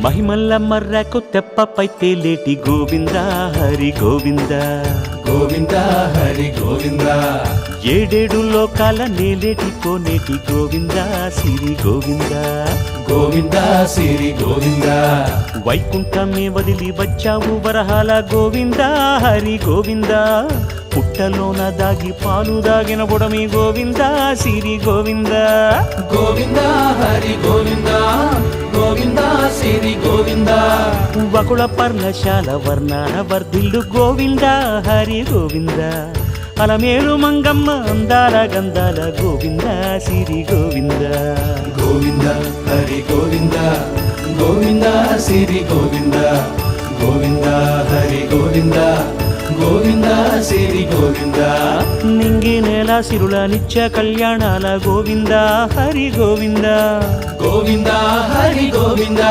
మహిమల్ల మర్రకు తెప్పపై తేలేటి గోవింద హరి గోవింద గోవింద హరి గోవింద ఏడేడు లోకాల నేలేటి కోనేటి గోవింద సిరి గోవింద గోవింద సిరి గోవింద వైకుంఠమే వదిలి వచ్చావు వరహాల గోవింద హరి గోవింద పుట్టలోన దాగి పాలు దాగిన బుడమి గోవింద సిరి గోవింద గోవింద హరి గోవింద గోవింద సిరి గోవింద వకుళ పర్ణశాల వర్ణాన వర్ధిల్లు గోవింద హరి గోవింద అలమేలు మంగమ్మ అందాల గంధాల గోవింద సిరి గోవింద గోవింద హరి గోవింద గోవింద సిరి గోవింద గోవింద హరి గోవింద గోవింద సిరి గోవింద నింగి నేల సిరుల నిత్య కళ్యాణాల గోవింద హరి గోవింద గోవింద హరి గోవింద